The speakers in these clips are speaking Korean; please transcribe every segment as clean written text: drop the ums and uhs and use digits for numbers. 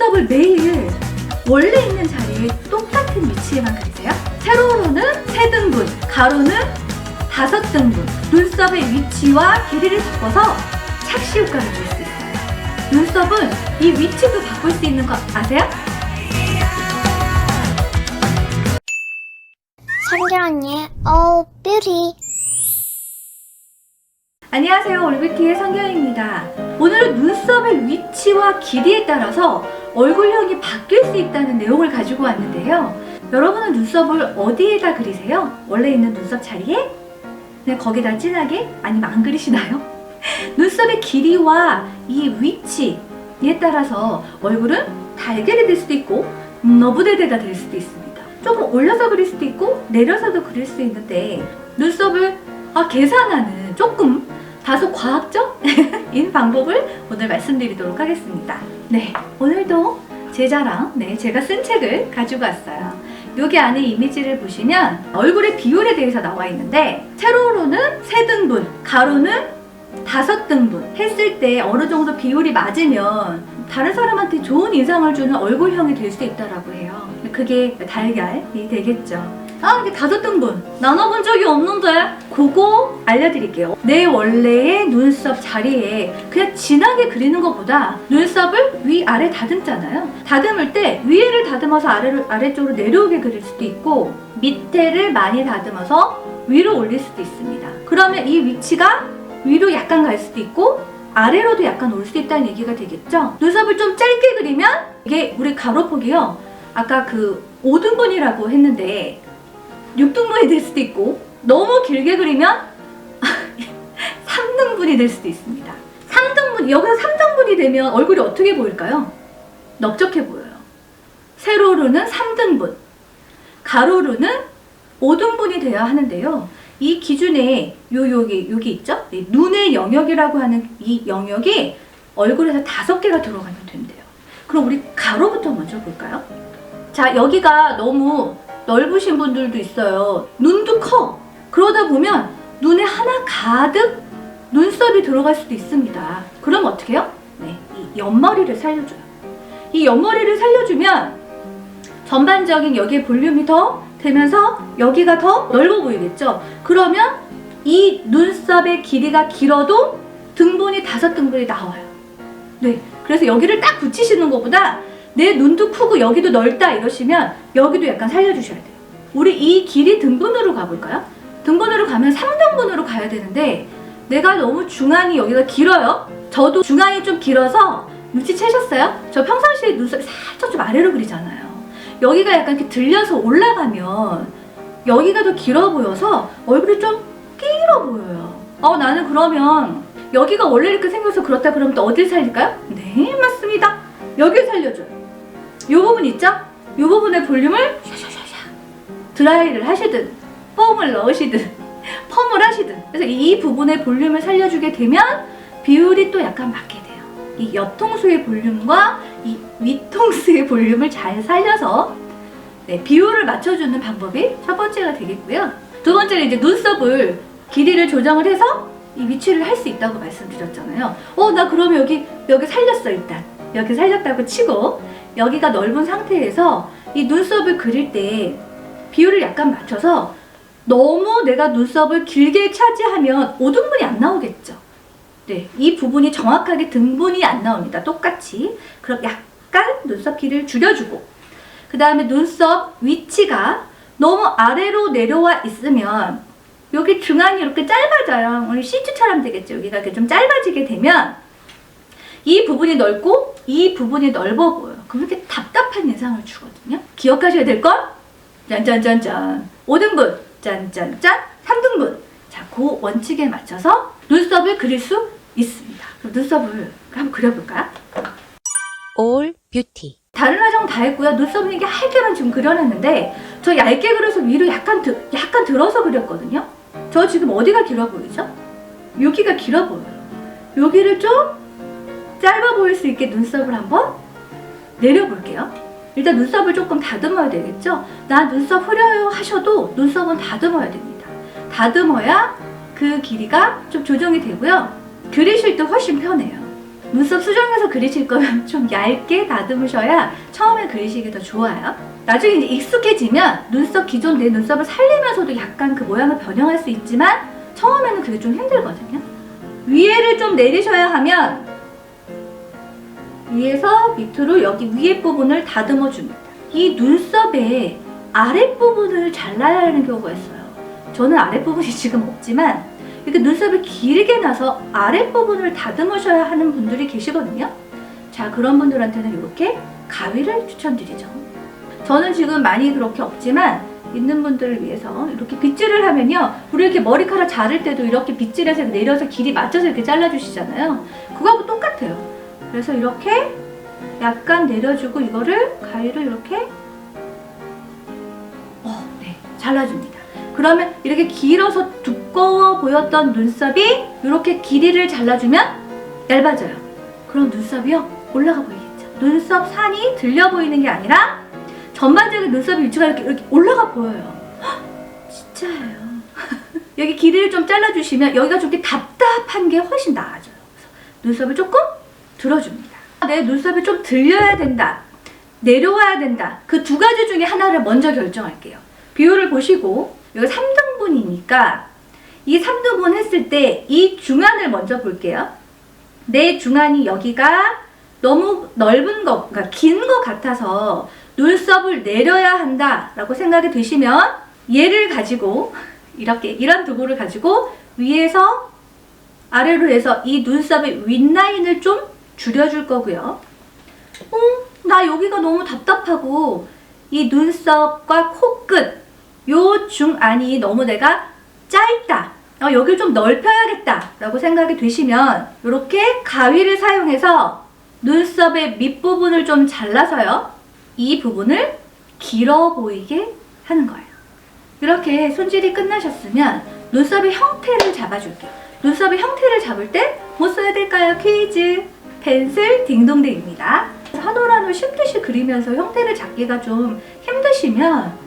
눈썹을 매일 원래 있는 자리에 똑같은 위치에만 그리세요? 세로로는 3등분, 가로는 5등분, 눈썹의 위치와 길이를 바꿔서 착시 효과를 줄 수 있어요. 눈썹은 이 위치도 바꿀 수 있는 거 아세요? 성길 언니의 Oh Beauty. 안녕하세요, 올뷰티의 성경입니다. 오늘은 눈썹의 위치와 길이에 따라서 얼굴형이 바뀔 수 있다는 내용을 가지고 왔는데요. 여러분은 눈썹을 어디에다 그리세요? 원래 있는 눈썹 자리에? 그냥 거기다 진하게? 아니면 안 그리시나요? 눈썹의 길이와 이 위치에 따라서 얼굴은 달걀이 될 수도 있고 너부대대가 될 수도 있습니다. 조금 올려서 그릴 수도 있고 내려서도 그릴 수 있는데 눈썹을 계산하는 조금 다소 과학적인 방법을 오늘 말씀드리도록 하겠습니다. 네, 오늘도 제 자랑, 제가 쓴 책을 가지고 왔어요. 여기 안에 이미지를 보시면 얼굴의 비율에 대해서 나와 있는데 세로로는 3등분, 가로는 5등분 했을 때 어느 정도 비율이 맞으면 다른 사람한테 좋은 인상을 주는 얼굴형이 될 수 있다고 해요. 그게 달걀이 되겠죠. 이게 5등분 나눠본 적이 없는데 그거 알려드릴게요. 내 원래의 눈썹 자리에 그냥 진하게 그리는 것보다 눈썹을 위아래 다듬잖아요. 다듬을 때 위에를 다듬어서 아래쪽으로 내려오게 그릴 수도 있고 밑에를 많이 다듬어서 위로 올릴 수도 있습니다. 그러면 이 위치가 위로 약간 갈 수도 있고 아래로도 약간 올 수 있다는 얘기가 되겠죠. 눈썹을 좀 짧게 그리면 이게 우리 가로폭이요, 아까 그 5등분이라고 했는데 6등분이 될 수도 있고 너무 길게 그리면 3등분이 될 수도 있습니다. 3등분, 여기서 3등분이 되면 얼굴이 어떻게 보일까요? 넓적해 보여요. 세로로는 3등분, 가로로는 5등분이 돼야 하는데요. 이 기준에 여기 있죠? 눈의 영역이라고 하는 이 영역이 얼굴에서 5개가 들어가면 된대요. 그럼 우리 가로부터 먼저 볼까요? 자, 여기가 너무 넓으신 분들도 있어요. 눈도 커. 그러다 보면 눈에 하나 가득 눈썹이 들어갈 수도 있습니다. 그럼 어떻게 해요? 이 옆머리를 살려줘요. 이 옆머리를 살려주면 전반적인 여기에 볼륨이 더 되면서 여기가 더 넓어 보이겠죠? 그러면 이 눈썹의 길이가 길어도 등분이 5등분이 나와요. 그래서 여기를 딱 붙이시는 것보다 내 눈도 크고 여기도 넓다 이러시면 여기도 약간 살려주셔야 돼요. 우리 이 길이 등분으로 가볼까요? 등분으로 가면 3등분으로 가야 되는데 내가 너무 중안이 여기가 길어요. 저도 중안이 좀 길어서 눈치채셨어요? 저 평상시에 눈썹이 살짝 좀 아래로 그리잖아요. 여기가 약간 이렇게 들려서 올라가면 여기가 더 길어 보여서 얼굴이 좀 길어 보여요. 나는 그러면 여기가 원래 이렇게 생겨서 그렇다 그러면 또 어딜 살릴까요? 네, 맞습니다. 여기를 살려줘요. 이 부분 있죠? 이 부분의 볼륨을 샤샤샤샤 드라이를 하시든 폼을 넣으시든 펌을 하시든, 그래서 이 부분의 볼륨을 살려주게 되면 비율이 또 약간 맞게 돼요. 이 옆통수의 볼륨과 이 윗통수의 볼륨을 잘 살려서 비율을 맞춰주는 방법이 첫 번째가 되겠고요. 두 번째는 이제 눈썹을 길이를 조정을 해서 이 위치를 할 수 있다고 말씀드렸잖아요. 나 그러면 여기 살렸어. 일단 여기 살렸다고 치고 여기가 넓은 상태에서 이 눈썹을 그릴 때 비율을 약간 맞춰서 너무 내가 눈썹을 길게 차지하면 5등분이 안 나오겠죠. 이 부분이 정확하게 등분이 안 나옵니다. 똑같이. 그럼 약간 눈썹 길이를 줄여주고, 그 다음에 눈썹 위치가 너무 아래로 내려와 있으면 여기 중안이 이렇게 짧아져요. 우리 시트처럼 되겠죠. 여기가 이렇게 좀 짧아지게 되면 이 부분이 넓고 이 부분이 넓어 보여요. 그럼 이렇게 답답한 인상을 주거든요. 기억하셔야 될 건 짠짠짠짠 5등분, 짠짠짠 3등분. 자, 그 원칙에 맞춰서 눈썹을 그릴 수 있습니다. 그럼 눈썹을 한번 그려볼까요? All Beauty. 다른 화장 다 했고요. 눈썹은 이게 얇게만 지금 그려놨는데 저 얇게 그려서 위로 약간 들어서 그렸거든요. 저 지금 어디가 길어 보이죠? 여기가 길어 보여요. 여기를 좀 짧아 보일 수 있게 눈썹을 한번 내려볼게요. 일단 눈썹을 조금 다듬어야 되겠죠? 나 눈썹 흐려요 하셔도 눈썹은 다듬어야 됩니다. 다듬어야 그 길이가 좀 조정이 되고요. 그리실 때 훨씬 편해요. 눈썹 수정해서 그리실 거면 좀 얇게 다듬으셔야 처음에 그리시기 더 좋아요. 나중에 이제 익숙해지면 눈썹 기존 내 눈썹을 살리면서도 약간 그 모양을 변형할 수 있지만 처음에는 그게 좀 힘들거든요. 위에를 좀 내리셔야 하면 위에서 밑으로 여기 위에 부분을 다듬어 줍니다. 이 눈썹의 아랫부분을 잘라야 하는 경우가 있어요. 저는 아랫부분이 지금 없지만 이렇게 눈썹이 길게 나서 아랫부분을 다듬으셔야 하는 분들이 계시거든요. 자, 그런 분들한테는 이렇게 가위를 추천드리죠. 저는 지금 많이 그렇게 없지만 있는 분들을 위해서 이렇게 빗질을 하면요, 우리 이렇게 머리카락 자를 때도 이렇게 빗질해서 내려서 길이 맞춰서 이렇게 잘라주시잖아요. 그거하고 똑같아요. 그래서 이렇게 약간 내려주고 이거를 가위로 이렇게 네, 잘라줍니다. 그러면 이렇게 길어서 두꺼워 보였던 눈썹이 이렇게 길이를 잘라주면 얇아져요. 그럼 눈썹이요, 올라가 보이겠죠. 눈썹 산이 들려 보이는 게 아니라 전반적인 눈썹의 위치가 이렇게 올라가 보여요. 헉, 진짜예요. 여기 길이를 좀 잘라주시면 여기가 좀 이렇게 답답한 게 훨씬 나아져요. 그래서 눈썹을 조금 들어줍니다. 내 눈썹이 좀 들려야 된다, 내려와야 된다. 그 두 가지 중에 하나를 먼저 결정할게요. 비율을 보시고 여기 3등분이니까 이 3등분 했을 때 이 중안을 먼저 볼게요. 내 중안이 여기가 너무 넓은 것, 그러니까 긴 것 같아서 눈썹을 내려야 한다라고 생각이 드시면 얘를 가지고 이렇게 이런 도구를 가지고 위에서 아래로 해서 이 눈썹의 윗라인을 좀 줄여줄 거고요. 나 여기가 너무 답답하고 이 눈썹과 코끝 요 중안이 너무 내가 짧다, 여기를 좀 넓혀야겠다 라고 생각이 되시면 이렇게 가위를 사용해서 눈썹의 밑부분을 좀 잘라서요, 이 부분을 길어 보이게 하는 거예요. 이렇게 손질이 끝나셨으면 눈썹의 형태를 잡아줄게요. 눈썹의 형태를 잡을 때 뭐 써야 될까요? 퀴즈! 펜슬 딩동댕입니다. 한 올 한 올 씹듯이 그리면서 형태를 잡기가 좀 힘드시면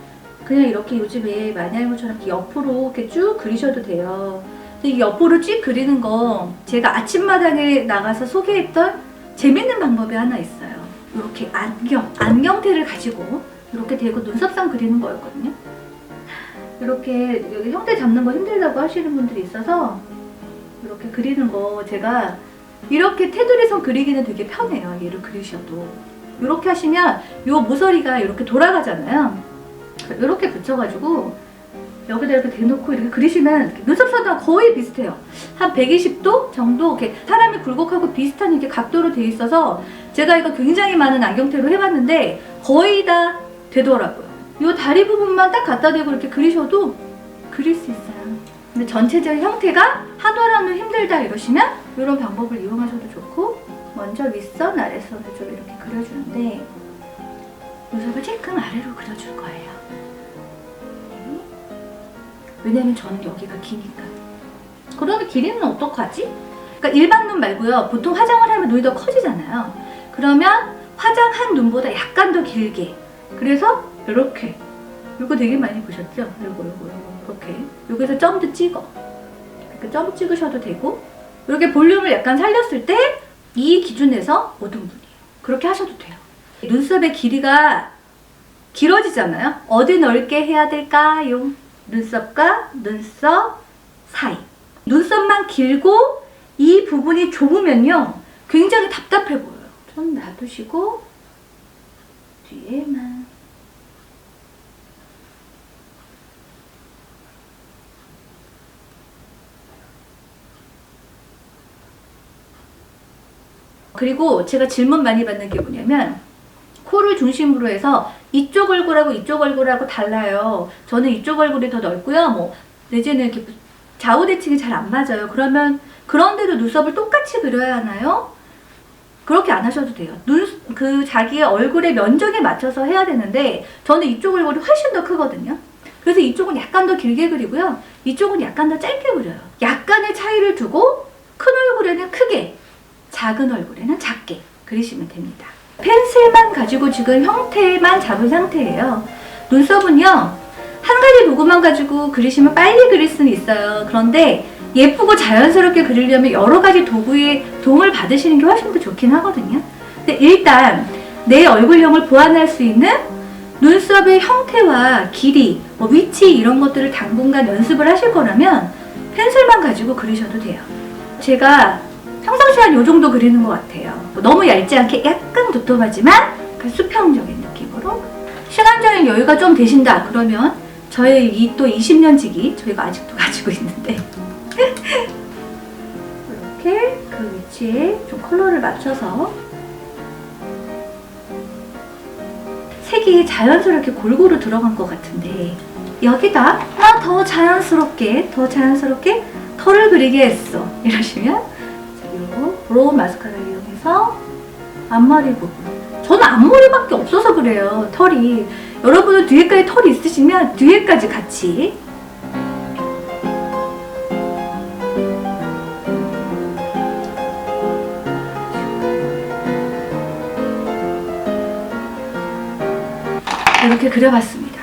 그냥 이렇게 요즘에 많이 하는 것처럼 이렇게 옆으로 이렇게 쭉 그리셔도 돼요. 근데 이 옆으로 쭉 그리는 거 제가 아침마당에 나가서 소개했던 재밌는 방법이 하나 있어요. 이렇게 안경테를 가지고 이렇게 대고 눈썹상 그리는 거였거든요. 이렇게 여기 형태 잡는 거 힘들다고 하시는 분들이 있어서 이렇게 그리는 거 제가 이렇게 테두리선 그리기는 되게 편해요. 얘를 그리셔도 이렇게 하시면 요 모서리가 이렇게 돌아가잖아요. 이렇게 붙여가지고 여기다 이렇게 대놓고 이렇게 그리시면 눈썹선하고 거의 비슷해요. 한 120도 정도 이렇게 사람이 굴곡하고 비슷한 이렇게 각도로 돼 있어서 제가 이거 굉장히 많은 안경테로 해봤는데 거의 다 되더라고요. 이 다리 부분만 딱 갖다 대고 이렇게 그리셔도 그릴 수 있어요. 근데 전체적인 형태가 한 올 한 올 힘들다 이러시면 이런 방법을 이용하셔도 좋고, 먼저 윗선 아랫선을 좀 이렇게 그려주는데 눈썹을 조금 아래로 그려줄 거예요. 왜냐면 저는 여기가 기니까. 그러면 길이는 어떡하지? 그러니까 일반 눈 말고요. 보통 화장을 하면 눈이 더 커지잖아요. 그러면 화장한 눈보다 약간 더 길게. 그래서 이렇게. 이거 되게 많이 보셨죠? 이거 이렇게. 여기서 점도 찍어. 이렇게 점 찍으셔도 되고, 이렇게 볼륨을 약간 살렸을 때 이 기준에서 5등분이에요. 그렇게 하셔도 돼요. 눈썹의 길이가 길어지잖아요. 어디 넓게 해야 될까요? 눈썹과 눈썹 사이. 눈썹만 길고 이 부분이 좁으면요, 굉장히 답답해 보여요. 좀 놔두시고 뒤에만. 그리고 제가 질문 많이 받는 게 뭐냐면, 코를 중심으로 해서 이쪽 얼굴하고 이쪽 얼굴하고 달라요. 저는 이쪽 얼굴이 더 넓고요. 뭐 내지는 이렇게 좌우 대칭이 잘 안 맞아요. 그러면 그런데도 눈썹을 똑같이 그려야 하나요? 그렇게 안 하셔도 돼요. 자기의 얼굴의 면적에 맞춰서 해야 되는데 저는 이쪽 얼굴이 훨씬 더 크거든요. 그래서 이쪽은 약간 더 길게 그리고요, 이쪽은 약간 더 짧게 그려요. 약간의 차이를 두고 큰 얼굴에는 크게, 작은 얼굴에는 작게 그리시면 됩니다. 펜슬만 가지고 지금 형태만 잡은 상태예요. 눈썹은요, 한 가지 도구만 가지고 그리시면 빨리 그릴 수는 있어요. 그런데 예쁘고 자연스럽게 그리려면 여러 가지 도구의 도움을 받으시는 게 훨씬 더 좋긴 하거든요. 근데 일단 내 얼굴형을 보완할 수 있는 눈썹의 형태와 길이, 뭐 위치 이런 것들을 당분간 연습을 하실 거라면 펜슬만 가지고 그리셔도 돼요. 제가 평상시에 한 요 정도 그리는 것 같아요. 너무 얇지 않게 약간 도톰하지만 수평적인 느낌으로. 시간적인 여유가 좀 되신다 그러면 저의 이 또 20년 지기 저희가 아직도 가지고 있는데 이렇게 그 위치에 좀 컬러를 맞춰서 색이 자연스럽게 골고루 들어간 것 같은데 여기다 더 자연스럽게 털을 그리게 했어 이러시면 요 브로우 마스카라 이용해서 앞머리 부분, 저는 앞머리밖에 없어서 그래요. 털이 여러분은 뒤에까지 털이 있으시면 뒤에까지 같이 이렇게 그려봤습니다.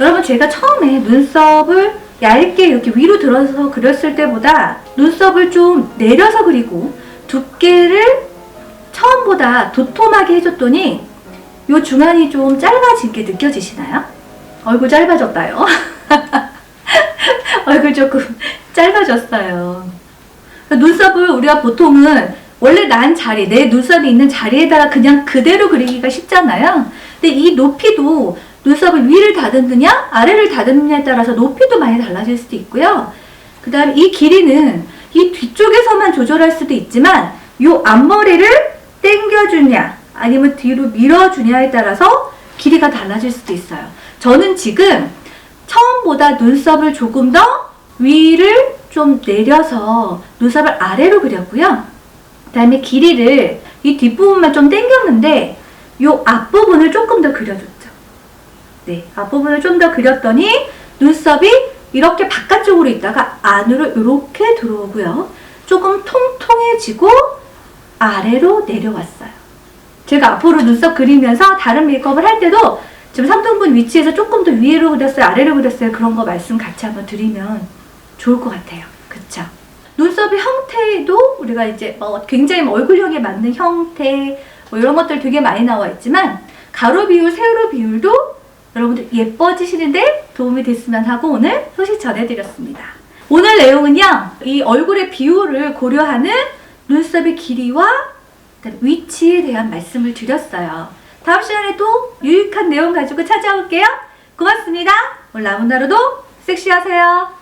여러분 제가 처음에 눈썹을 얇게 이렇게 위로 들어서 그렸을 때보다 눈썹을 좀 내려서 그리고 두께를 처음보다 도톰하게 해줬더니 요 중안이 좀 짧아진 게 느껴지시나요? 얼굴 짧아졌다요. 얼굴 조금 짧아졌어요. 눈썹을 우리가 보통은 원래 난 자리, 내 눈썹이 있는 자리에다가 그냥 그대로 그리기가 쉽잖아요. 근데 이 높이도 눈썹을 위를 다듬느냐 아래를 다듬느냐에 따라서 높이도 많이 달라질 수도 있고요. 그 다음에 이 길이는 이 뒤쪽에서만 조절할 수도 있지만 이 앞머리를 당겨주냐 아니면 뒤로 밀어주냐에 따라서 길이가 달라질 수도 있어요. 저는 지금 처음보다 눈썹을 조금 더 위를 좀 내려서 눈썹을 아래로 그렸고요. 그 다음에 길이를 이 뒷부분만 좀 당겼는데 이 앞부분을 조금 더 그려줬죠. 네, 앞부분을 좀 더 그렸더니 눈썹이 이렇게 바깥쪽으로 있다가 안으로 이렇게 들어오고요. 조금 통통해지고 아래로 내려왔어요. 제가 앞으로 눈썹 그리면서 다른 메이크업을 할 때도 지금 3등분 위치에서 조금 더 위로 그렸어요, 아래로 그렸어요. 그런 거 말씀 같이 한번 드리면 좋을 것 같아요. 그쵸? 눈썹의 형태도 우리가 이제 굉장히 얼굴형에 맞는 형태 이런 것들 되게 많이 나와 있지만 가로 비율, 세로 비율도 여러분들 예뻐지시는데 도움이 됐으면 하고 오늘 소식 전해드렸습니다. 오늘 내용은요, 이 얼굴의 비율을 고려하는 눈썹의 길이와 위치에 대한 말씀을 드렸어요. 다음 시간에 또 유익한 내용 가지고 찾아올게요. 고맙습니다. 오늘 남은 하루도 섹시하세요.